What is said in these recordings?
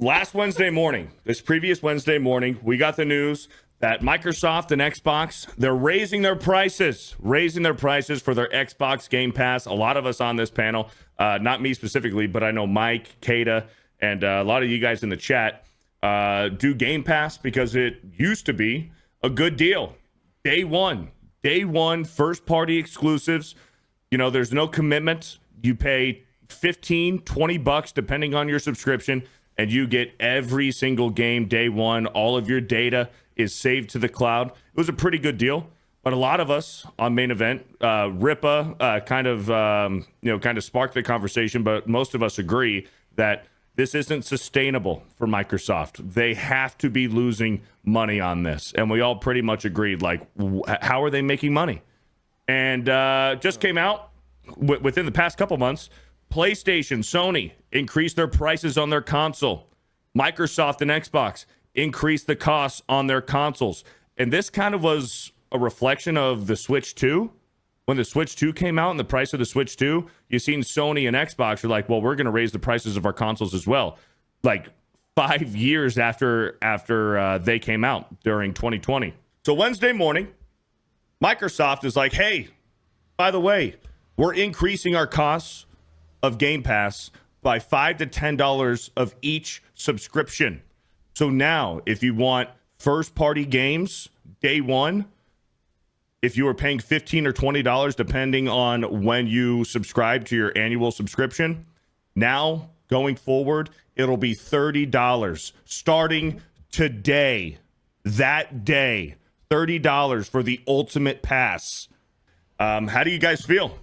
last Wednesday morning, this previous Wednesday morning, we got the news that Microsoft and Xbox, they're raising their prices for their Xbox Game Pass. A lot of us on this panel, not me specifically, but I know Mike, Kata, and a lot of you guys in the chat do Game Pass because it used to be a good deal. Day one, first-party exclusives. You know, there's no commitment. You pay $15, $20 depending on your subscription, and you get every single game day one. All of your data is saved to the cloud. It was a pretty good deal, but a lot of us on Main Event, Ripa kind of sparked the conversation, but most of us agree that this isn't sustainable for Microsoft. They have to be losing money on this, and we all pretty much agreed, like, how are they making money? And just came out within the past couple months, PlayStation, Sony increased their prices on their console. Microsoft and Xbox increased the costs on their consoles. And this kind of was a reflection of the Switch 2. When the Switch 2 came out and the price of the Switch 2, you've seen Sony and Xbox are like, well, we're going to raise the prices of our consoles as well. Like 5 years after they came out during 2020. So Wednesday morning, Microsoft is like, hey, by the way, we're increasing our costs of Game Pass by $5 to $10 of each subscription. So now, if you want first-party games, day one, if you were paying $15 or $20, depending on when you subscribe to your annual subscription, now, going forward, it'll be $30 starting today, that day. $30 for the Ultimate Pass. How do you guys feel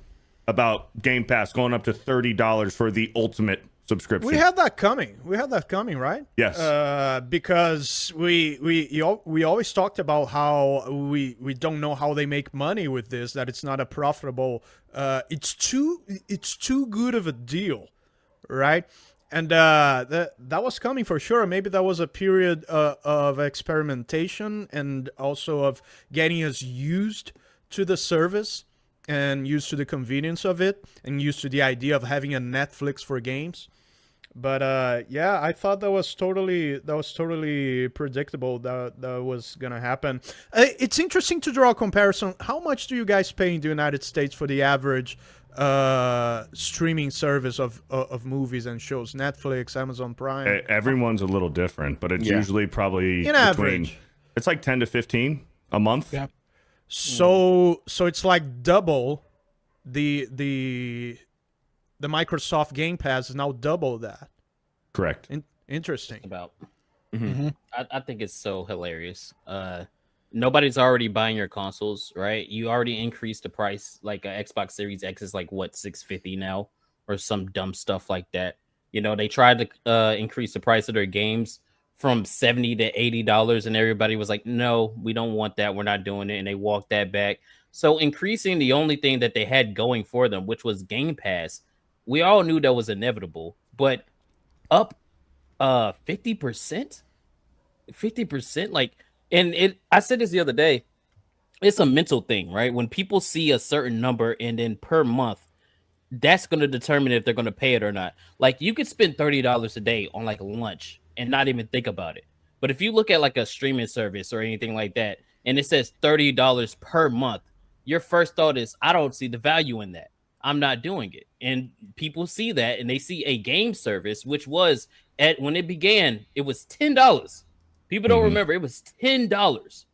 about Game Pass going up to $30 for the Ultimate subscription? We had that coming. Right? Yes. Because we always talked about how we don't know how they make money with this. That it's not a profitable. It's too good of a deal, right? And that was coming for sure. Maybe that was a period of experimentation and also of getting us used to the service and used to the convenience of it and used to the idea of having a Netflix for games. But yeah, I thought that was totally predictable that was gonna happen. It's interesting to draw a comparison. How much do you guys pay in the United States for the average streaming service of movies and shows? Netflix, Amazon Prime. Everyone's a little different, but it's usually probably in average. It's like 10 to 15 a month. Yeah. So it's like double the Microsoft Game Pass is now double that. Correct. Interesting. About. Mm-hmm. I think it's so hilarious. Nobody's already buying your consoles, right? You already increased the price. Like Xbox Series X is like what, $650 now, or some dumb stuff like that. You know, they tried to increase the price of their games from $70 to $80, and everybody was like, "No, we don't want that. We're not doing it," and they walked that back. So increasing the only thing that they had going for them, which was Game Pass, we all knew that was inevitable. But up 50%, like. And I said this the other day, it's a mental thing, right? When people see a certain number and then per month, that's going to determine if they're going to pay it or not. Like you could spend $30 a day on like lunch and not even think about it. But if you look at like a streaming service or anything like that, and it says $30 per month, your first thought is, I don't see the value in that. I'm not doing it. And people see that and they see a game service, which was when it began, it was $10. People don't remember it was $10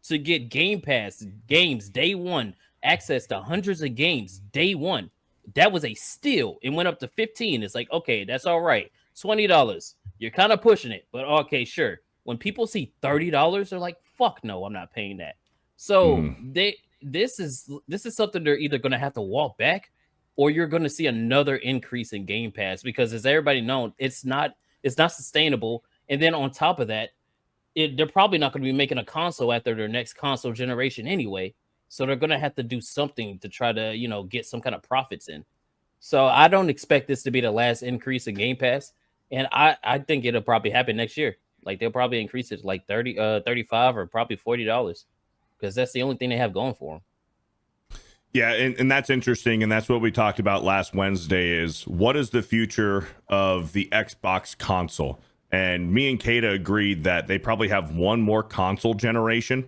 to get Game Pass games day one, access to hundreds of games day one. That was a steal. It went up to $15. It's like, okay, that's all right. $20. You're kind of pushing it, but okay, sure. When people see $30, they're like, fuck no, I'm not paying that. So this is something they're either going to have to walk back, or you're going to see another increase in Game Pass, because as everybody knows, it's not sustainable. And then on top of that, they're probably not going to be making a console after their next console generation anyway. So they're going to have to do something to try to, get some kind of profits in. So I don't expect this to be the last increase in Game Pass. And I think it'll probably happen next year. Like they'll probably increase it to like $35 or probably $40, because that's the only thing they have going for them. Yeah, and that's interesting, and that's what we talked about last Wednesday is what is the future of the Xbox console? And me and Kata agreed that they probably have one more console generation,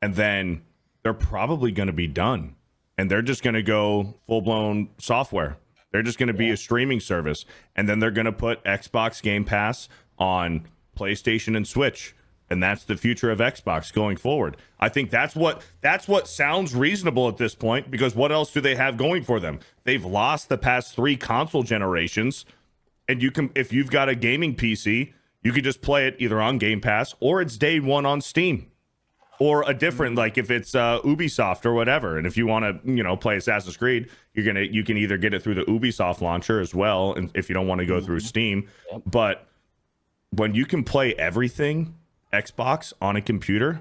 and then they're probably going to be done. And they're just going to go full-blown software. They're just going to be a streaming service. And then they're going to put Xbox Game Pass on PlayStation and Switch. And that's the future of Xbox going forward. I think that's what sounds reasonable at this point, because what else do they have going for them? They've lost the past 3 console generations. And you can, if you've got a gaming PC, you can just play it either on Game Pass or it's day one on Steam, or a different, like if it's Ubisoft or whatever. And if you want to, play Assassin's Creed, you can either get it through the Ubisoft launcher as well, and if you don't want to go through Steam. Yep. But when you can play everything Xbox on a computer,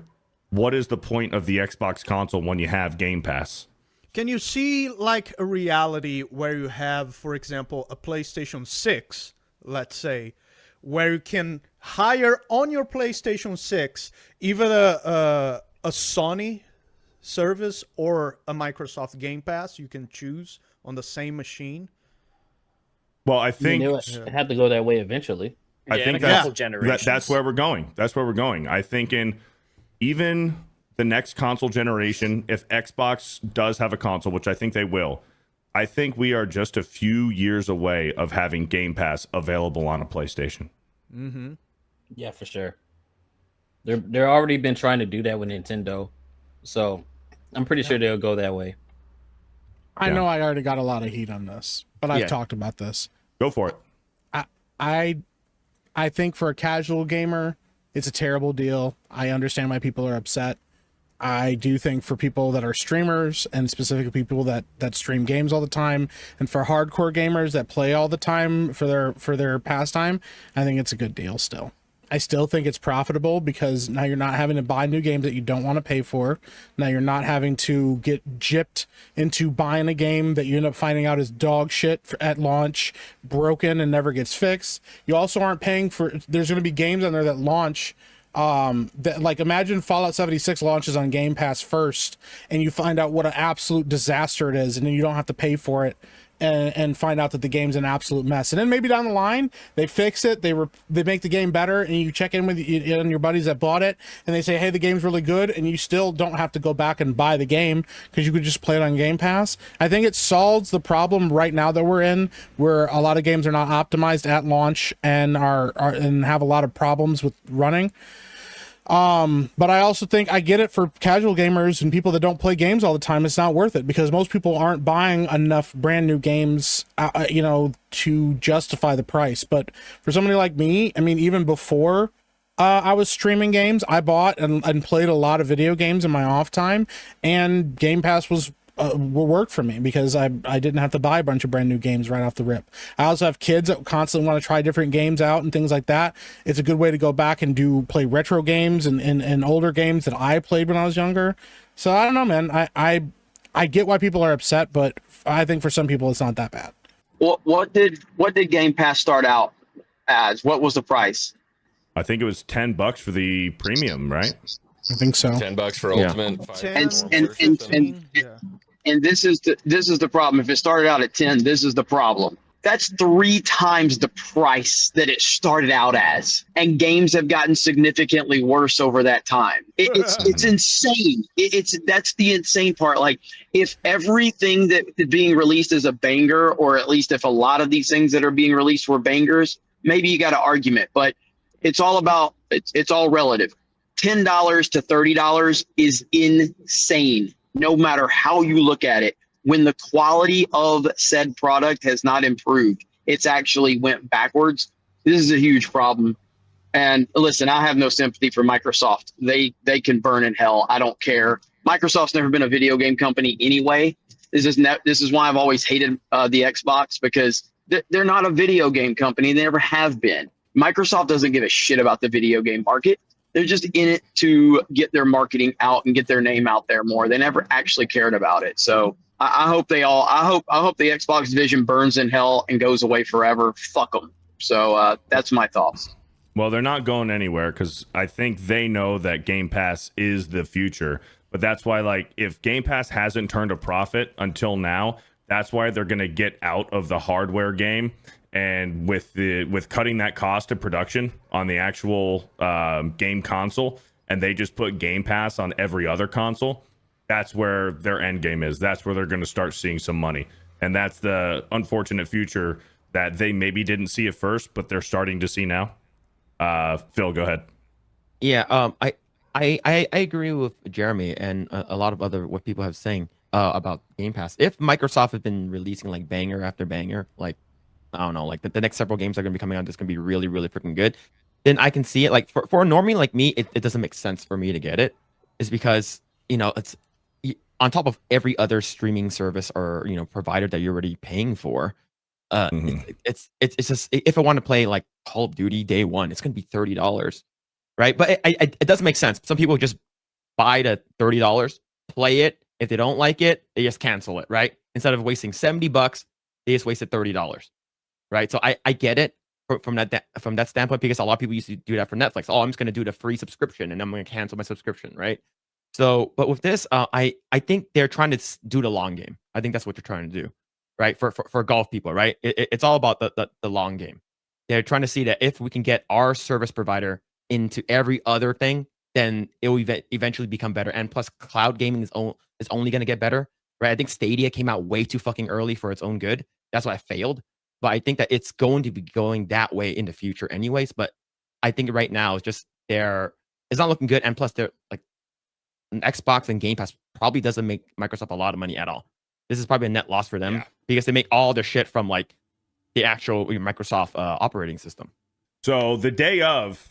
what is the point of the Xbox console when you have Game Pass? Can you see like a reality where you have, for example, a PlayStation 6, let's say, where you can hire on your PlayStation 6 either a Sony service or a Microsoft Game Pass you can choose on the same machine? Well, I think it had to go that way eventually. I think that's where we're going. That's where we're going. I think in even the next console generation, if Xbox does have a console, which I think they will, I think we are just a few years away of having Game Pass available on a PlayStation. Mm-hmm. Yeah, for sure. They're already been trying to do that with Nintendo, so I'm pretty sure they'll go that way. I know I already got a lot of heat on this, but I've talked about this. Go for it. I think for a casual gamer, it's a terrible deal. I understand why people are upset. I do think for people that are streamers, and specifically people that stream games all the time, and for hardcore gamers that play all the time for their pastime, I think it's a good deal still. I still think it's profitable because now you're not having to buy new games that you don't want to pay for. Now you're not having to get gypped into buying a game that you end up finding out is dog shit at launch, broken and never gets fixed. You also aren't paying for, there's going to be games on there that launch that, like, imagine Fallout 76 launches on Game Pass first and you find out what an absolute disaster it is, and then you don't have to pay for it and find out that the game's an absolute mess. And then maybe down the line they fix it, they make the game better, and you check in with your buddies that bought it and they say, hey, the game's really good, and you still don't have to go back and buy the game because you could just play it on Game Pass. I think it solves the problem right now that we're in, where a lot of games are not optimized at launch and and have a lot of problems with running. But I also think I get it for casual gamers and people that don't play games all the time. It's not worth it because most people aren't buying enough brand new games, to justify the price. But for somebody like me, I mean, even before I was streaming games, I bought and played a lot of video games in my off time, and Game Pass will work for me because I didn't have to buy a bunch of brand new games right off the rip. I also have kids that constantly want to try different games out and things like that. It's a good way to go back and play retro games and older games that I played when I was younger. So I don't know, man. I get why people are upset, but I think for some people it's not that bad. What did Game Pass start out as? What was the price? I think it was $10 for the premium, right? I think so. $10 for Ultimate. And this is the problem. If it started out at 10, this is the problem. That's 3 times the price that it started out as, and games have gotten significantly worse over that time. It's insane. That's the insane part. Like, if everything that is being released is a banger, or at least if a lot of these things that are being released were bangers, maybe you got an argument. But it's all relative. $10 to $30 is insane, no matter how you look at it. When the quality of said product has not improved, it's actually went backwards. This is a huge problem. And listen, I have no sympathy for Microsoft. They can burn in hell. I don't care. Microsoft's never been a video game company anyway. This is why I've always hated the Xbox, because they're not a video game company. They never have been. Microsoft doesn't give a shit about the video game market. They're just in it to get their marketing out and get their name out there more. They never actually cared about it. So I hope the Xbox division burns in hell and goes away forever. Fuck them. So that's my thoughts. Well, they're not going anywhere because I think they know that Game Pass is the future. But that's why, like, if Game Pass hasn't turned a profit until now, that's why they're going to get out of the hardware game and with cutting that cost of production on the actual game console, and they just put Game Pass on every other console, that's where their end game is. That's where they're going to start seeing some money, and that's the unfortunate future that they maybe didn't see at first, but they're starting to see now. Phil, go ahead. Yeah, I agree with Jeremy and a lot of other what people have saying about Game Pass. If Microsoft has been releasing like banger after banger, like I don't know, like the next several games that are gonna be coming out that's gonna be really, really freaking good, then I can see it. Like for a normie like me, it doesn't make sense for me to get it. Is because it's on top of every other streaming service or provider that you're already paying for. It's just if I want to play like Call of Duty day one, it's gonna be $30, right? But it does make sense. Some people just buy the $30, play it. If they don't like it, they just cancel it, right? Instead of wasting $70, they just wasted $30, right? So I get it from that standpoint, because a lot of people used to do that for Netflix. Oh, I'm just gonna do the free subscription and I'm gonna cancel my subscription, right? So, but with this, I think they're trying to do the long game. I think that's what they're trying to do, right? For golf people, right? It's all about the long game. They're trying to see that if we can get our service provider into every other thing, then it will eventually become better. And plus, cloud gaming is only going to get better, right? I think Stadia came out way too fucking early for its own good. That's why it failed. But I think that it's going to be going that way in the future, anyways. But I think right now it's just it's not looking good. And plus, they're like an Xbox and Game Pass probably doesn't make Microsoft a lot of money at all. This is probably a net loss for them because they make all their shit from like the actual Microsoft operating system. So the day of,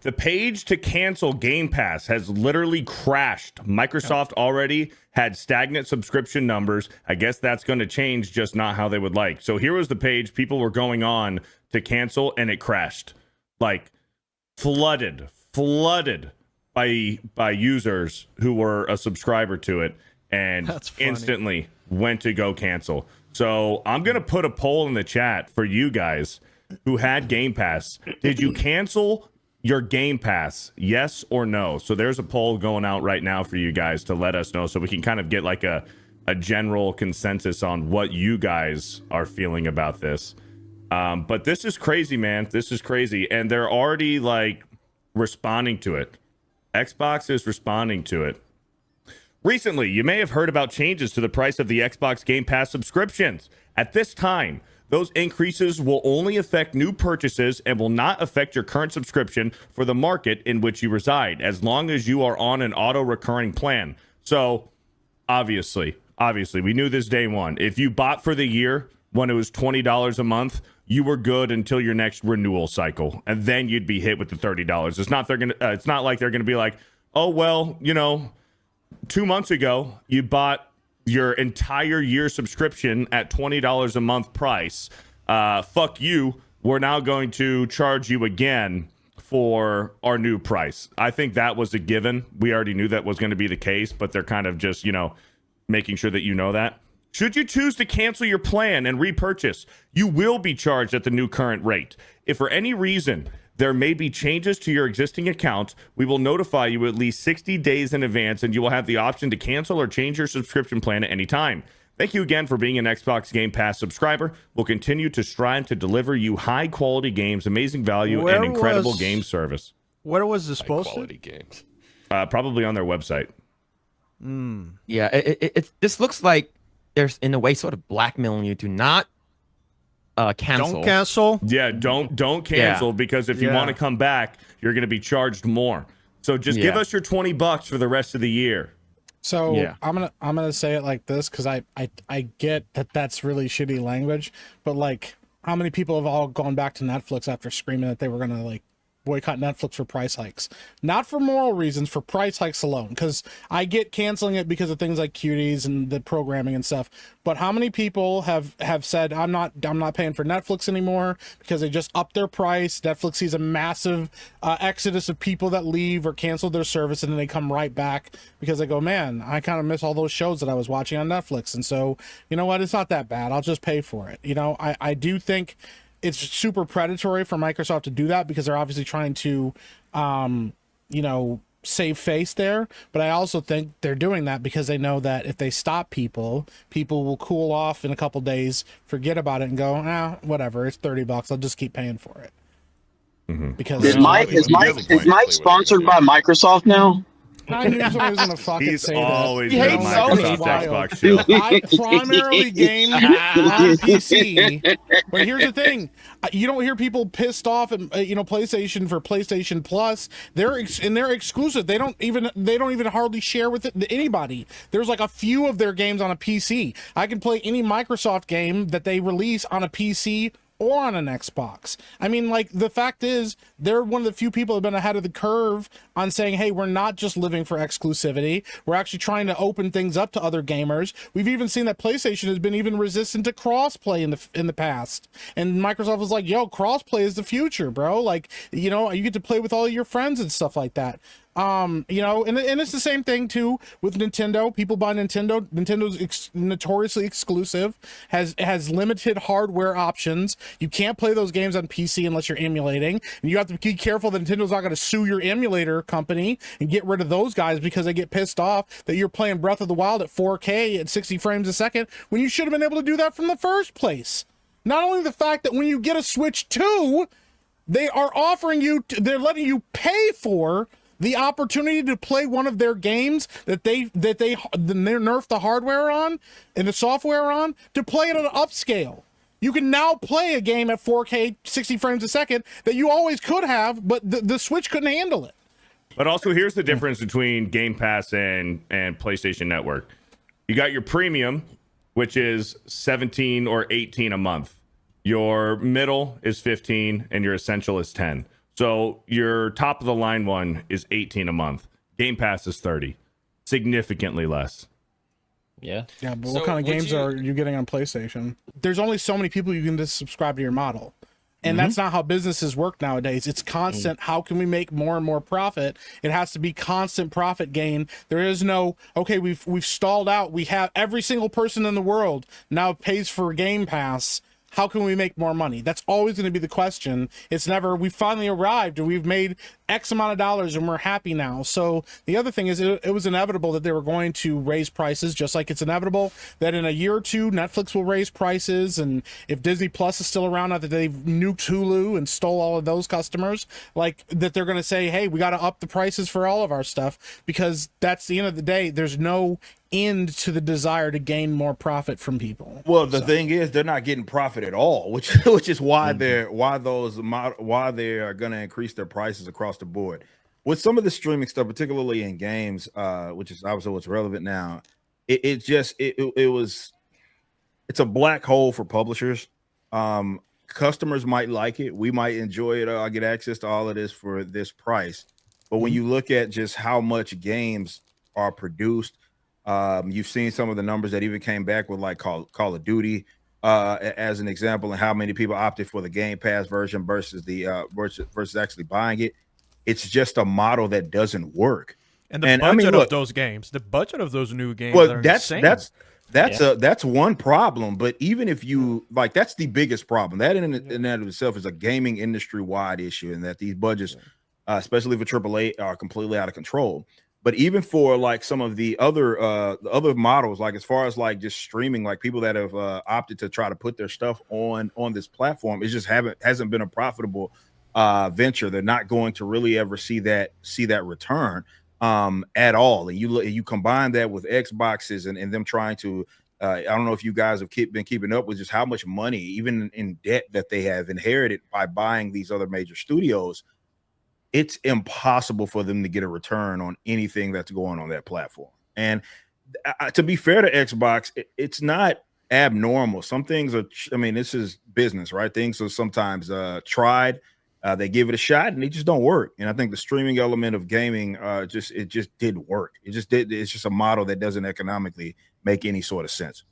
the page to cancel Game Pass has literally crashed. Microsoft already had stagnant subscription numbers. I guess that's going to change, just not how they would like. So here was the page. People were going on to cancel, and it crashed. Like, flooded by users who were a subscriber to it, and instantly went to go cancel. So I'm going to put a poll in the chat for you guys who had Game Pass. Did you cancel your Game Pass? Yes or no? So there's a poll going out right now for you guys to let us know, so we can kind of get like a general consensus on what you guys are feeling about this. But this is crazy, man. This is crazy. And they're already like responding to it. Xbox is responding to it. Recently, you may have heard about changes to the price of the Xbox Game Pass subscriptions. At this time, those increases will only affect new purchases and will not affect your current subscription for the market in which you reside, as long as you are on an auto-recurring plan. So, obviously, we knew this day one. If you bought for the year when it was $20 a month, you were good until your next renewal cycle, and then you'd be hit with the $30. It's not like they're gonna be like, oh well, 2 months ago you bought your entire year subscription at $20 a month price. Fuck you. We're now going to charge you again for our new price. I think that was a given. We already knew that was going to be the case, but they're kind of just making sure that you know that. Should you choose to cancel your plan and repurchase, you will be charged at the new current rate. If for any reason there may be changes to your existing account, we will notify you at least 60 days in advance, and you will have the option to cancel or change your subscription plan at any time. Thank you again for being an Xbox Game Pass subscriber. We'll continue to strive to deliver you high-quality games, amazing value, and incredible game service. Where was this posted? Quality games. Probably on their website. Yeah, this looks like there's in a way sort of blackmailing you to not cancel. Don't cancel. Yeah, don't cancel, because if you want to come back, you're going to be charged more. So just give us your $20 for the rest of the year. So I'm gonna say it like this, because I get that that's really shitty language, but like, how many people have all gone back to Netflix after screaming that they were gonna like boycott Netflix for price hikes? Not for moral reasons, for price hikes alone, because I get canceling it because of things like cuties and the programming and stuff, but how many people have said I'm not paying for Netflix anymore because they just upped their price? Netflix sees a massive exodus of people that leave or cancel their service, and then they come right back because they go, man, I kind of miss all those shows that I was watching on Netflix, and so you know what, it's not that bad, I'll just pay for it. I do think it's super predatory for Microsoft to do that, because they're obviously trying to, save face there, but I also think they're doing that because they know that if they stop people will cool off in a couple days, forget about it, and go, whatever, it's $30. I'll just keep paying for it. Because Is Mike sponsored by Microsoft now? I knew somebody was gonna fucking He's say always that. been a He hates Microsoft Sony. Xbox shield. I primarily game on PC, but here's the thing: you don't hear people pissed off at PlayStation for PlayStation Plus. They're exclusive. They don't even hardly share with anybody. There's like a few of their games on a PC. I can play any Microsoft game that they release on a PC or on an Xbox. I mean, like, the fact is, they're one of the few people who have been ahead of the curve on saying, hey, we're not just living for exclusivity. We're actually trying to open things up to other gamers. We've even seen that PlayStation has been even resistant to crossplay in the past. And Microsoft was like, yo, crossplay is the future, bro. Like, you get to play with all your friends and stuff like that. And it's the same thing too with Nintendo. People buy Nintendo. Nintendo's notoriously exclusive, has limited hardware options. You can't play those games on PC unless you're emulating, and you have to be careful that Nintendo's not going to sue your emulator company and get rid of those guys because they get pissed off that you're playing Breath of the Wild at 4K at 60 frames a second when you should have been able to do that from the first place. Not only the fact that when you get a Switch 2, they are offering you, they're letting you pay for the opportunity to play one of their games that they nerf the hardware on and the software on, to play it at an upscale. You can now play a game at 4K 60 frames a second that you always could have, but the Switch couldn't handle it. But also, here's the difference between Game Pass and PlayStation Network. You got your premium, which is 17 or 18 a month. Your middle is 15 and your essential is 10. So your top of the line one is 18 a month. Game Pass is 30. Significantly less. Yeah. Yeah, but what kind of games are you getting on PlayStation? There's only so many people you can just subscribe to your model. And that's not how businesses work nowadays. It's constant. How can we make more and more profit? It has to be constant profit gain. There is no, okay, we've stalled out. We have every single person in the world now pays for Game Pass. How can we make more money? That's always going to be the question. It's never, we finally arrived and we've made X amount of dollars and we're happy now. So the other thing is it was inevitable that they were going to raise prices, just like it's inevitable that in a year or two, Netflix will raise prices. And if Disney Plus is still around, now that they've nuked Hulu and stole all of those customers, like that they're going to say, hey, we got to up the prices for all of our stuff, because that's the end of the day. There's no end to the desire to gain more profit from people. Well, the thing is, they're not getting profit at all, which is why they are going to increase their prices across the board. With some of the streaming stuff, particularly in games, which is obviously what's relevant now, it's a black hole for publishers. Customers might like it, we might enjoy it. I'll get access to all of this for this price. But when you look at just how much games are produced, you've seen some of the numbers that even came back with like Call of Duty as an example, and how many people opted for the Game Pass version versus the versus actually buying it. It's just a model that doesn't work. And the budget of those games, the budget of those new games, well, are that's insane. that's one problem. But even if you like, that's the biggest problem. That in and of itself is a gaming industry wide issue, and that these budgets, especially for AAA, are completely out of control. But even for like some of the other models, like as far as like just streaming, like people that have opted to try to put their stuff on this platform, it just hasn't been a profitable venture. They're not going to really ever see that return at all. And you combine that with Xboxes and them trying to I don't know if you guys have been keeping up with just how much money, even in debt, that they have inherited by buying these other major studios. It's impossible for them to get a return on anything that's going on that platform. And to be fair to Xbox, it's not abnormal. Some things are, this is business, right? Things are sometimes tried, they give it a shot, and they just don't work. And I think the streaming element of gaming, it just didn't work. It's just a model that doesn't economically make any sort of sense.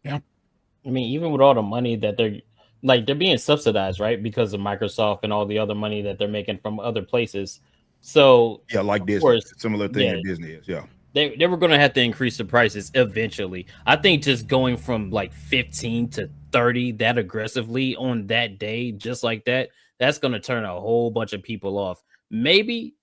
Yeah. I mean, even with all the money that they're being subsidized, right? Because of Microsoft and all the other money that they're making from other places. So yeah, like Disney, course, similar thing that Disney is. Yeah. They were going to have to increase the prices eventually. I think just going from like 15 to 30 that aggressively on that day, just like that, that's going to turn a whole bunch of people off. Maybe,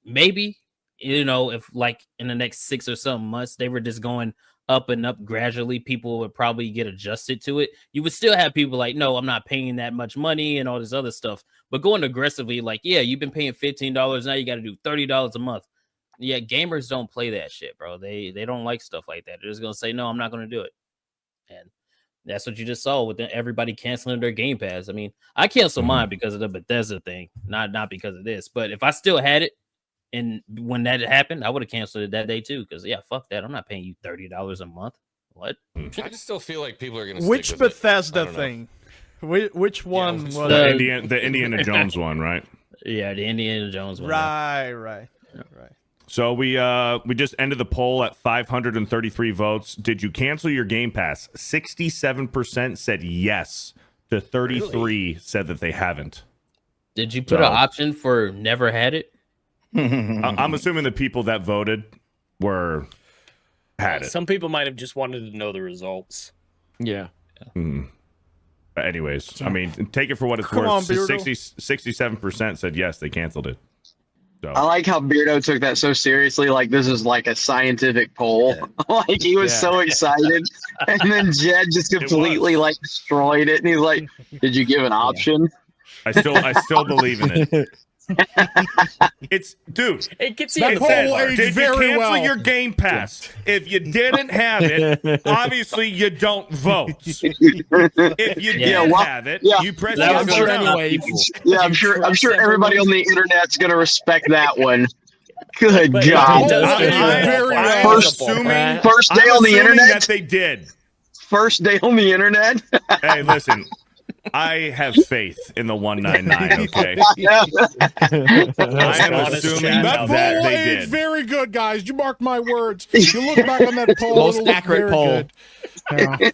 if like in the next 6 or some months they were just going up and up gradually, people would probably get adjusted to it. You would still have people like, no, I'm not paying that much money and all this other stuff. But going aggressively, like, yeah, you've been paying $15, now you got to do $30 a month. Yeah, gamers don't play that shit, bro. They don't like stuff like that. They're just gonna say, no, I'm not gonna do it. And that's what you just saw with everybody canceling their Game Pass. I mean, I canceled mine because of the Bethesda thing, not because of this. But if I still had it, and when that happened, I would have canceled it that day too. Because yeah, fuck that. I'm not paying you $30 a month. What? I just still feel like people are gonna. Which stick with Bethesda thing? Which one was the Indiana Jones one, right? Yeah, the Indiana Jones one. Right. So we just ended the poll at 533 votes. Did you cancel your Game Pass? 67% said yes. To 33 said that they haven't. Did you put an option for never had it? I'm assuming the people that voted had it. Some people might have just wanted to know the results. Yeah. But anyways, I mean, take it for what it's Come worth. on, Beardo. 67% said yes, they canceled it. So. I like how Beardo took that so seriously, like this is like a scientific poll. Like he was so excited, and then Jed just completely like destroyed it, and he's like, "Did you give an option?" I still believe in it. It's dude. It gets That you. poll aged Did you very cancel well. your Game Pass? If you didn't have it, obviously you don't vote. If you did have it, you press That yes was or good no. anyway. Yeah, I'm sure everybody on the internet's gonna respect that one. Good But God! it does I'm get you very I'm First- assuming First day I'm on the assuming internet. that they did. First day on the internet. Hey, listen. I have faith in the 199. Okay, I am honest assuming chat that out Poll they aged did. very good, guys. You marked my words. You look back on that poll. Most it'll look accurate very poll. good. Yeah.